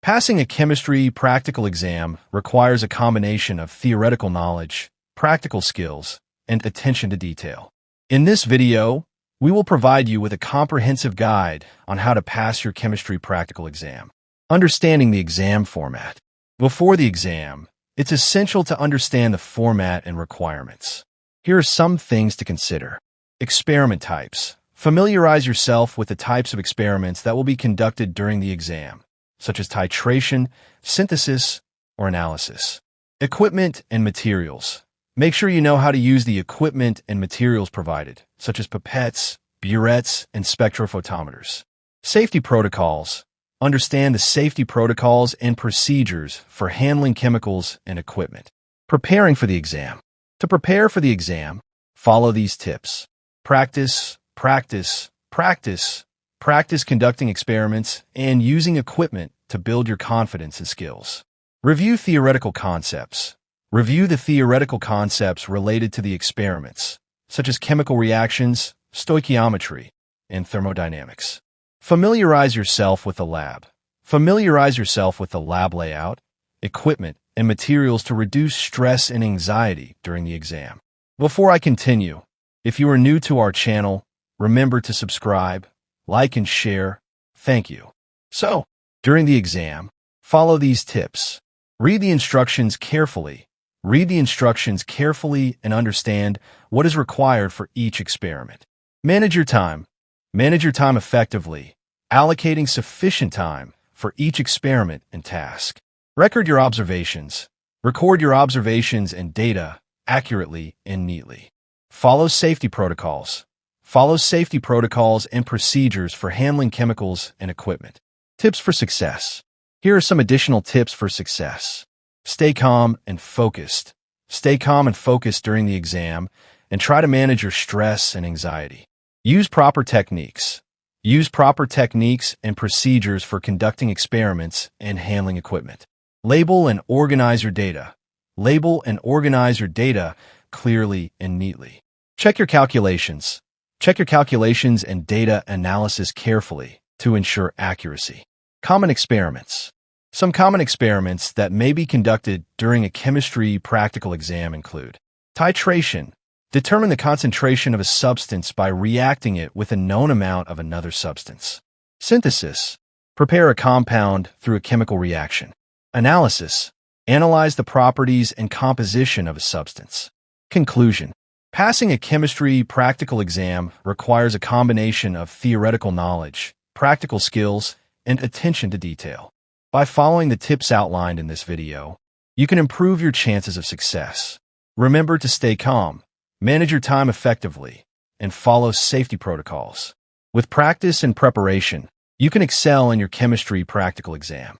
Passing a chemistry practical exam requires a combination of theoretical knowledge, practical skills, and attention to detail. In this video, we will provide you with a comprehensive guide on how to pass your chemistry practical exam. Understanding the exam format. Before the exam, it's essential to understand the format and requirements. Here are some things to consider. Experiment types. Familiarize yourself with the types of experiments that will be conducted during the exam, such as titration, synthesis, or analysis. Equipment and materials. Make sure you know how to use the equipment and materials provided, such as pipettes, burettes, and spectrophotometers. Safety protocols. Understand the safety protocols and procedures for handling chemicals and equipment. Preparing for the exam. To prepare for the exam, follow these tips. Practice, practice, practice. Practice conducting experiments and using equipment to build your confidence and skills. Review theoretical concepts. Review the theoretical concepts related to the experiments, such as chemical reactions, stoichiometry, and thermodynamics. Familiarize yourself with the lab. Familiarize yourself with the lab layout, equipment, and materials to reduce stress and anxiety during the exam. Before I continue, if you are new to our channel, remember to subscribe, like, and share. Thank you. So, during the exam, follow these tips. Read the instructions carefully. Read the instructions carefully and understand what is required for each experiment. Manage your time. Manage your time effectively, allocating sufficient time for each experiment and task. Record your observations. Record your observations and data accurately and neatly. Follow safety protocols. Follow safety protocols and procedures for handling chemicals and equipment. Tips for success. Here are some additional tips for success. Stay calm and focused. Stay calm and focused during the exam and try to manage your stress and anxiety. Use proper techniques. Use proper techniques and procedures for conducting experiments and handling equipment. Label and organize your data. Label and organize your data clearly and neatly. Check your calculations. Check your calculations and data analysis carefully to ensure accuracy. Common experiments. Some common experiments that may be conducted during a chemistry practical exam include titration. Determine the concentration of a substance by reacting it with a known amount of another substance. Synthesis. Prepare a compound through a chemical reaction. Analysis. Analyze the properties and composition of a substance. Conclusion. Passing a chemistry practical exam requires a combination of theoretical knowledge, practical skills, and attention to detail. By following the tips outlined in this video, you can improve your chances of success. Remember to stay calm, manage your time effectively, and follow safety protocols. With practice and preparation, you can excel in your chemistry practical exam.